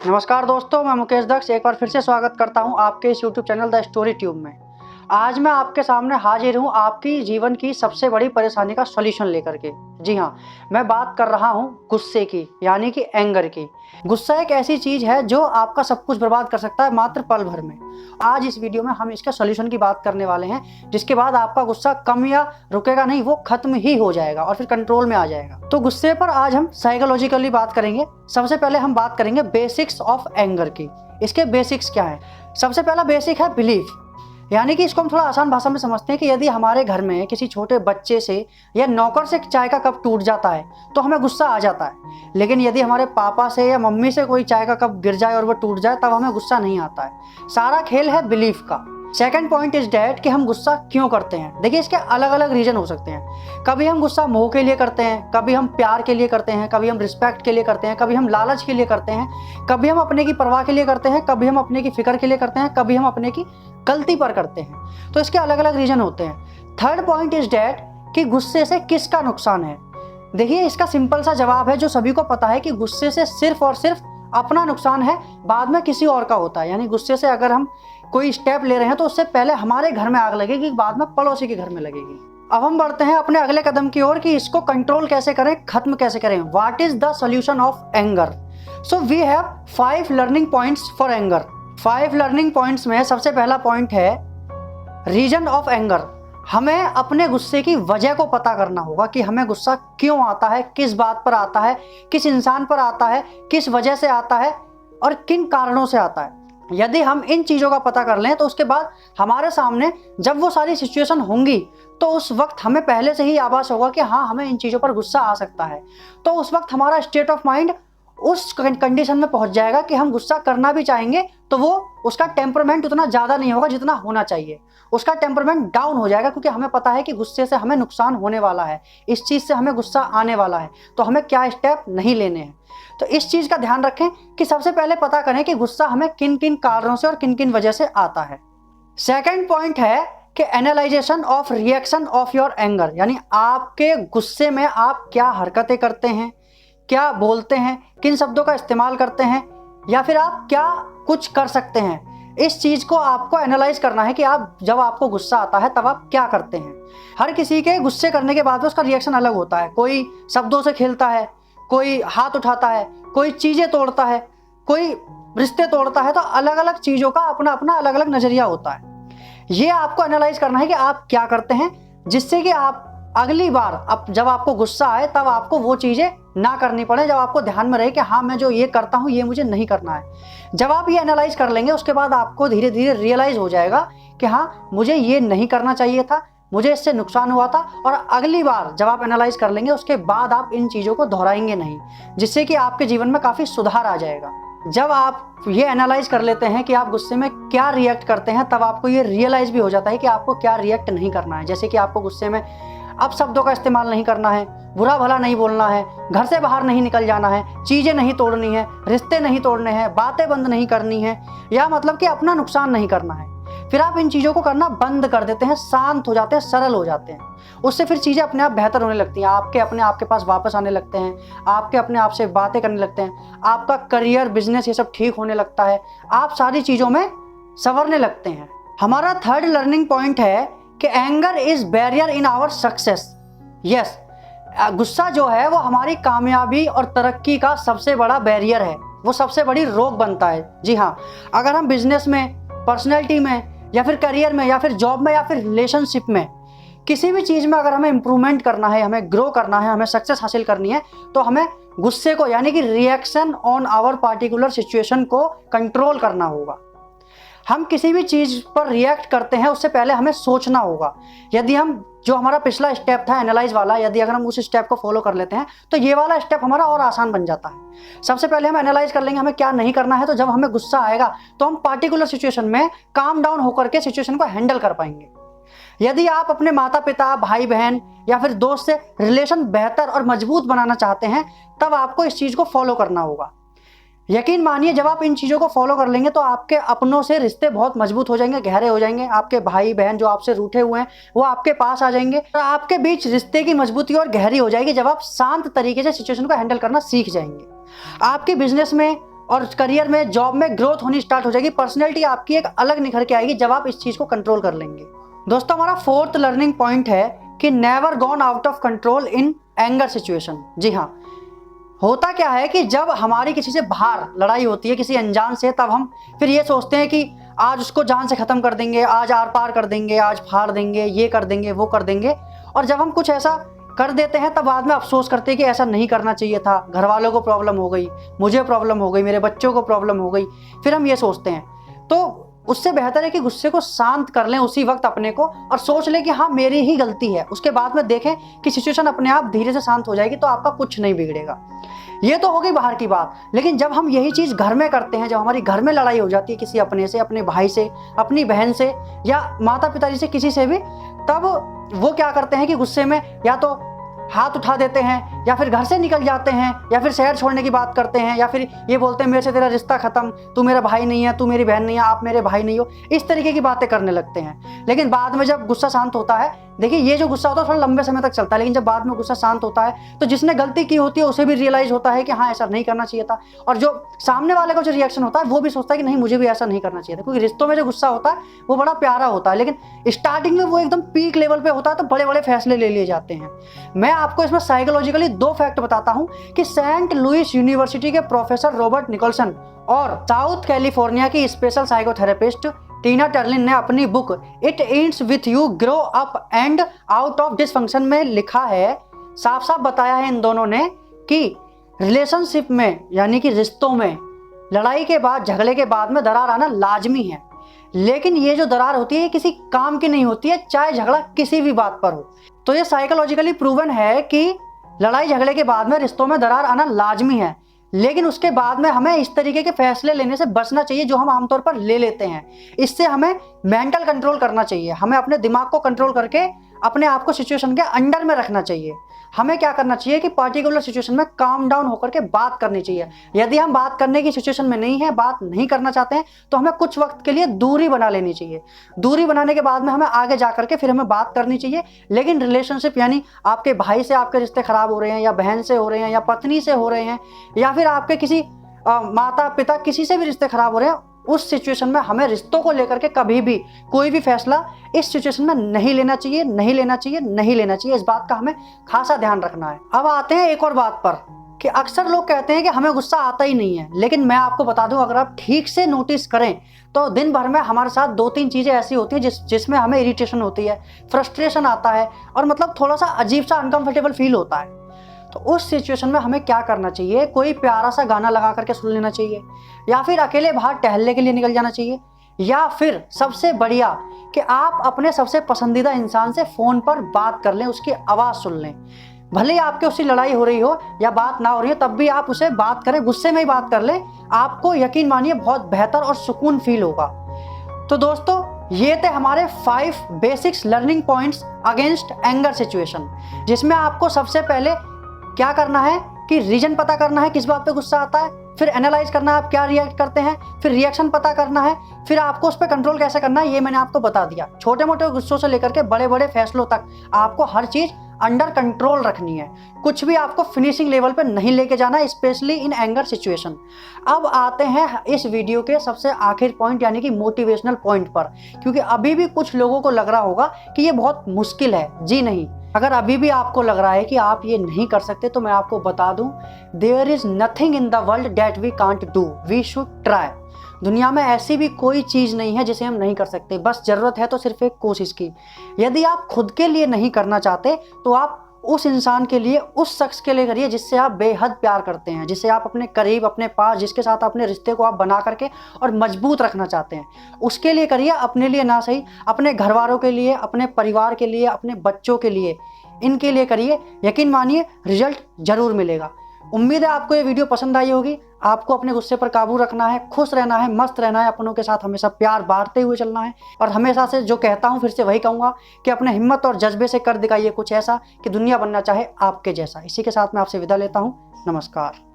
नमस्कार दोस्तों, मैं मुकेश दक्ष एक बार फिर से स्वागत करता हूं आपके इस YouTube channel the story tube में। आज मैं आपके सामने हाजिर हूं आपकी जीवन की सबसे बड़ी परेशानी का सॉल्यूशन लेकर के। जी हाँ, मैं बात कर रहा हूं गुस्से की, यानी कि एंगर की। गुस्सा एक ऐसी चीज़ है जो आपका सब कुछ बर्बाद कर सकता है मात्र पल भर में। आज इस वीडियो में हम इसके सॉल्यूशन की बात करने वाले हैं, जिसके बाद आपका गुस्सा कम या रुकेगा नहीं, वो खत्म ही हो जाएगा और फिर कंट्रोल में आ जाएगा। तो गुस्से पर आज हम साइकोलॉजिकली बात करेंगे। सबसे पहले हम बात करेंगे बेसिक्स ऑफ एंगर की। इसके बेसिक्स क्या है? सबसे पहला बेसिक है बिलीफ, यानी कि इसको हम थोड़ा आसान भाषा में समझते हैं कि यदि हमारे घर में किसी छोटे बच्चे से या नौकर से चाय का कप टूट जाता है तो हमें गुस्सा आ जाता है, लेकिन यदि हमारे पापा से या मम्मी से कोई चाय का कप गिर जाए और वो टूट जाए तब हमें गुस्सा नहीं आता है। सारा खेल है बिलीफ का। सेकंड पॉइंट इज डैट कि हम गुस्सा क्यों करते हैं। देखिए, इसके अलग अलग रीजन हो सकते हैं। कभी हम गुस्सा मोह के लिए करते हैं, कभी हम प्यार के लिए करते हैं, कभी हम रिस्पेक्ट के लिए करते हैं, कभी हम लालच के लिए करते हैं, कभी हम अपने की परवाह के लिए करते हैं, कभी हम अपने की फिक्र के लिए करते हैं, कभी हम अपने की गलती पर करते हैं। तो इसके अलग अलग रीजन होते हैं। थर्ड पॉइंट इज डैट कि गुस्से से किसका नुकसान है। देखिए, इसका सिंपल सा जवाब है जो सभी को पता है कि गुस्से से सिर्फ और सिर्फ अपना नुकसान है, बाद में किसी और का होता है। यानी गुस्से से अगर हम कोई स्टेप ले रहे हैं तो उससे पहले हमारे घर में आग लगेगी, बाद में पड़ोसी के घर में लगेगी। अब हम बढ़ते हैं अपने अगले कदम की ओर कि इसको कंट्रोल कैसे करें, खत्म कैसे करें। What is the solution of anger? So we have 5 learning points for anger. 5 learning points में सबसे पहला पॉइंट है रीजन ऑफ एंगर। हमें अपने गुस्से की वजह को पता करना होगा कि हमें गुस्सा क्यों आता है, किस बात पर आता है, किस इंसान पर आता है, किस वजह से आता है और किन कारणों से आता है। यदि हम इन चीज़ों का पता कर लें तो उसके बाद हमारे सामने जब वो सारी सिचुएशन होंगी तो उस वक्त हमें पहले से ही आभास होगा कि हाँ, हमें इन चीज़ों पर गुस्सा आ सकता है। तो उस वक्त हमारा स्टेट ऑफ माइंड उस कंडीशन में पहुंच जाएगा कि हम गुस्सा करना भी चाहेंगे तो वो उसका टेम्परमेंट उतना ज़्यादा नहीं होगा जितना होना चाहिए। उसका टेम्परमेंट डाउन हो जाएगा, क्योंकि हमें पता है कि गुस्से से हमें नुकसान होने वाला है, इस चीज़ से हमें गुस्सा आने वाला है, तो हमें क्या स्टेप नहीं लेने हैं। तो इस चीज़ का ध्यान रखें कि सबसे पहले पता करें कि गुस्सा हमें किन किन कारणों से और किन किन वजह से आता है। सेकेंड पॉइंट है कि analysation of reaction of your anger, यानी आपके गुस्से में आप क्या हरकतें करते हैं, क्या बोलते हैं, किन शब्दों का इस्तेमाल करते हैं, या फिर आप क्या कुछ कर सकते हैं। इस चीज़ को आपको एनालाइज करना है कि आप जब आपको गुस्सा आता है तब आप क्या करते हैं। हर किसी के गुस्से करने के बाद उसका रिएक्शन अलग होता है। कोई शब्दों से खेलता है, कोई हाथ उठाता है, कोई चीज़ें तोड़ता है, कोई रिश्ते तोड़ता है। तो अलग अलग चीज़ों का अपना अपना अलग अलग नज़रिया होता है। ये आपको एनालाइज करना है कि आप क्या करते हैं, जिससे कि आप अगली बार अब जब आपको गुस्सा आए तब आपको वो चीज़ें ना करनी पड़े, जब आपको ध्यान में रहे कि हाँ, मैं जो ये करता हूँ ये मुझे नहीं करना है। जब आप ये एनालाइज कर लेंगे उसके बाद आपको धीरे धीरे रियलाइज़ हो जाएगा कि हाँ, मुझे ये नहीं करना चाहिए था, मुझे इससे नुकसान हुआ था। और अगली बार जब आप एनालाइज कर लेंगे उसके बाद आप इन चीज़ों को दोहराएंगे नहीं, जिससे कि आपके जीवन में काफ़ी सुधार आ जाएगा। जब आप ये एनालाइज कर लेते हैं कि आप गुस्से में क्या रिएक्ट करते हैं, तब आपको ये रियलाइज़ भी हो जाता है कि आपको क्या रिएक्ट नहीं करना है। जैसे कि आपको गुस्से में अब शब्दों का इस्तेमाल नहीं करना है, बुरा भला नहीं बोलना है, घर से बाहर नहीं निकल जाना है, चीज़ें नहीं तोड़नी है, रिश्ते नहीं तोड़ने हैं, बातें बंद नहीं करनी है, या मतलब कि अपना नुकसान नहीं करना है। फिर आप इन चीज़ों को करना बंद कर देते हैं, शांत हो जाते हैं, सरल हो जाते हैं। उससे फिर चीज़ें अपने आप बेहतर होने लगती हैं, आपके अपने आपके पास वापस आने लगते हैं, आपके अपने आप से बातें करने लगते हैं, आपका करियर, बिजनेस ये सब ठीक होने लगता है, आप सारी चीज़ों में संवरने लगते हैं। हमारा थर्ड लर्निंग पॉइंट है कि anger is barrier in our success. Yes, गुस्सा जो है वो हमारी कामयाबी और तरक्की का सबसे बड़ा बैरियर है, वो सबसे बड़ी रोक बनता है। जी हाँ, अगर हम बिजनेस में, पर्सनैलिटी में, या फिर करियर में, या फिर जॉब में, या फिर रिलेशनशिप में, किसी भी चीज़ में अगर हमें इम्प्रूवमेंट करना है, हमें ग्रो करना है, हमें सक्सेस हासिल करनी है, तो हमें गुस्से को, यानी कि reaction on our particular situation को कंट्रोल करना होगा। हम किसी भी चीज़ पर रिएक्ट करते हैं उससे पहले हमें सोचना होगा। यदि हम जो हमारा पिछला स्टेप था एनालाइज वाला, यदि अगर हम उस स्टेप को फॉलो कर लेते हैं तो ये वाला स्टेप हमारा और आसान बन जाता है। सबसे पहले हम एनालाइज कर लेंगे हमें क्या नहीं करना है, तो जब हमें गुस्सा आएगा तो हम पार्टिकुलर सिचुएशन में काम डाउन होकर के सिचुएशन को हैंडल कर पाएंगे। यदि आप अपने माता पिता, भाई बहन या फिर दोस्त से रिलेशन बेहतर और मजबूत बनाना चाहते हैं, तब आपको इस चीज़ को फॉलो करना होगा। यकीन मानिए, जब आप इन चीज़ों को फॉलो कर लेंगे तो आपके अपनों से रिश्ते बहुत मजबूत हो जाएंगे, गहरे हो जाएंगे। आपके भाई बहन जो आपसे रूठे हुए हैं वो आपके पास आ जाएंगे और आपके बीच रिश्ते की मजबूती और गहरी हो जाएगी जब आप शांत तरीके से सिचुएशन को हैंडल करना सीख जाएंगे। आपके बिजनेस में और करियर में, जॉब में ग्रोथ होनी स्टार्ट हो जाएगी। पर्सनैलिटी आपकी एक अलग निखर के आएगी जब आप इस चीज़ को कंट्रोल कर लेंगे। दोस्तों, हमारा फोर्थ लर्निंग पॉइंट है कि never gone out of control in anger situation. जी हाँ, होता क्या है कि जब हमारी किसी से बाहर लड़ाई होती है, किसी अनजान से, तब हम फिर ये सोचते हैं कि आज उसको जान से ख़त्म कर देंगे, आज आर पार कर देंगे, आज फाड़ देंगे, ये कर देंगे, वो कर देंगे। और जब हम कुछ ऐसा कर देते हैं तब बाद में अफसोस करते हैं कि ऐसा नहीं करना चाहिए था, घर वालों को प्रॉब्लम हो गई, मुझे प्रॉब्लम हो गई, मेरे बच्चों को प्रॉब्लम हो गई। फिर हम ये सोचते हैं। तो उससे बेहतर है कि गुस्से को शांत कर लें उसी वक्त अपने को, और सोच लें कि हाँ मेरी ही गलती है। उसके बाद में देखें कि सिचुएशन अपने आप धीरे से शांत हो जाएगी, तो आपका कुछ नहीं बिगड़ेगा। ये तो हो गई बाहर की बात। लेकिन जब हम यही चीज़ घर में करते हैं, जब हमारी घर में लड़ाई हो जाती है किसी अपने से, अपने भाई से, अपनी बहन से, या माता पिताजी से, किसी से भी, तब वो क्या करते हैं कि गुस्से में या तो हाथ उठा देते हैं, या फिर घर से निकल जाते हैं, या फिर शहर छोड़ने की बात करते हैं, या फिर ये बोलते हैं मेरे से तेरा रिश्ता खत्म, तू मेरा भाई नहीं है, तू मेरी बहन नहीं है, आप मेरे भाई नहीं हो। इस तरीके की बातें करने लगते हैं। लेकिन बाद में जब गुस्सा शांत होता है, देखिए ये जो गुस्सा होता है थोड़ा लंबे समय तक चलता है, लेकिन जब बाद में गुस्सा शांत होता है तो जिसने गलती की होती है उसे भी रियलाइज होता है कि हाँ ऐसा नहीं करना चाहिए था, और जो सामने वाले का जो रिएक्शन होता है वो भी सोचता है कि नहीं मुझे भी ऐसा नहीं करना चाहिए था। क्योंकि रिश्तों में जो गुस्सा होता है वो बड़ा प्यारा होता है, लेकिन स्टार्टिंग में वो एकदम पीक लेवल पे होता है, तो बड़े बड़े फैसले ले लिए जाते हैं। मैं आपको इसमें साइकोलॉजिकली 2 फैक्ट बताता हूँ कि सेंट लुइस यूनिवर्सिटी के प्रोफेसर रॉबर्ट निकोलसन और साउथ कैलिफोर्निया की स्पेशल साइकोथेरेपिस्ट टीना टर्लिन ने अपनी book it ends with you grow up and out of dysfunction में लिखा है, साफ साफ बताया है इन दोनों ने कि रिलेशनशिप में, यानी कि रिश्तों में, लड़ाई के बाद, झगड़े के बाद में दरार आना लाजमी है। लेकिन ये जो दरार होती है ये किसी काम की नहीं होती है, चाहे झगड़ा किसी भी बात पर हो। तो ये साइकोलॉजिकली प्रूवन है कि लड़ाई झगड़े के बाद में रिश्तों में दरार आना लाजमी है, लेकिन उसके बाद में हमें इस तरीके के फैसले लेने से बचना चाहिए जो हम आमतौर पर ले लेते हैं। इससे हमें मेंटल कंट्रोल करना चाहिए, हमें अपने दिमाग को कंट्रोल करके अपने आप को सिचुएशन के अंडर में रखना चाहिए। हमें क्या करना चाहिए कि पर्टिकुलर सिचुएशन में काम डाउन होकर के बात करनी चाहिए। यदि हम बात करने की सिचुएशन में नहीं है, बात नहीं करना चाहते हैं, तो हमें कुछ वक्त के लिए दूरी बना लेनी चाहिए। दूरी बनाने के बाद में हमें आगे जा करके फिर हमें बात करनी चाहिए। लेकिन रिलेशनशिप, यानी आपके भाई से आपके रिश्ते खराब हो रहे हैं, या बहन से हो रहे हैं, या पत्नी से हो रहे हैं, या फिर आपके किसी माता पिता, किसी से भी रिश्ते खराब हो रहे हैं, उस सिचुएशन में हमें रिश्तों को लेकर के कभी भी कोई भी फैसला इस सिचुएशन में नहीं लेना चाहिए, नहीं लेना चाहिए, नहीं लेना चाहिए। इस बात का हमें खासा ध्यान रखना है। अब आते हैं एक और बात पर कि अक्सर लोग कहते हैं कि हमें गुस्सा आता ही नहीं है, लेकिन मैं आपको बता दूं, अगर आप ठीक से नोटिस करें तो दिन भर में हमारे साथ 2-3 चीज़ें ऐसी होती है जिसमें हमें इरिटेशन होती है, फ्रस्ट्रेशन आता है, और मतलब थोड़ा सा अजीब सा अनकंफर्टेबल फील होता है। तो उस सिचुएशन में हमें क्या करना चाहिए? कोई प्यारा सा गाना लगा करके सुन लेना चाहिए, या फिर अकेले बाहर टहलने के लिए निकल जाना चाहिए, या फिर सबसे बढ़िया कि आप अपने सबसे पसंदीदा इंसान से फ़ोन पर बात कर लें, उसकी आवाज़ सुन लें। भले ही आपके उससे लड़ाई हो रही हो या बात ना हो रही हो, तब भी आप उसे बात करें, गुस्से में ही बात कर लें। आपको यकीन मानिए बहुत बेहतर और सुकून फील होगा। तो दोस्तों, ये थे हमारे 5 basics learning points against anger situation, जिसमें आपको सबसे पहले क्या करना है कि रीजन पता करना है किस बात पे गुस्सा आता है, फिर एनालाइज करना है आप क्या रिएक्ट करते हैं, फिर रिएक्शन पता करना है, फिर आपको उस पर कंट्रोल कैसे करना है ये मैंने आपको बता दिया। छोटे मोटे गुस्सों से लेकर के बड़े बड़े फैसलों तक आपको हर चीज़ अंडर कंट्रोल रखनी है। कुछ भी आपको फिनिशिंग लेवल पे नहीं लेके जाना, स्पेशली इन एंगर सिचुएशन। अब आते हैं इस वीडियो के सबसे आखिर पॉइंट, यानी कि मोटिवेशनल पॉइंट पर, क्योंकि अभी भी कुछ लोगों को लग रहा होगा कि ये बहुत मुश्किल है। जी नहीं, अगर अभी भी आपको लग रहा है कि आप ये नहीं कर सकते, तो मैं आपको बता दूं, there is nothing in the world that we can't do, we should try. दुनिया में ऐसी भी कोई चीज़ नहीं है जिसे हम नहीं कर सकते, बस ज़रूरत है तो सिर्फ एक कोशिश की। यदि आप खुद के लिए नहीं करना चाहते तो आप उस इंसान के लिए, उस शख्स के लिए करिए जिससे आप बेहद प्यार करते हैं, जिससे आप अपने करीब, अपने पास, जिसके साथ अपने रिश्ते को आप बना करके और मजबूत रखना चाहते हैं, उसके लिए करिए। अपने लिए ना सही, अपने घर वालों के लिए, अपने परिवार के लिए, अपने बच्चों के लिए, इनके लिए करिए। यकीन मानिए रिजल्ट ज़रूर मिलेगा। उम्मीद है आपको ये वीडियो पसंद आई होगी। आपको अपने गुस्से पर काबू रखना है, खुश रहना है, मस्त रहना है, अपनों के साथ हमेशा प्यार बांटते हुए चलना है। और हमेशा से जो कहता हूँ फिर से वही कहूँगा कि अपने हिम्मत और जज्बे से कर दिखाइए कुछ ऐसा कि दुनिया बनना चाहे आपके जैसा। इसी के साथ मैं आपसे विदा लेता हूँ। नमस्कार।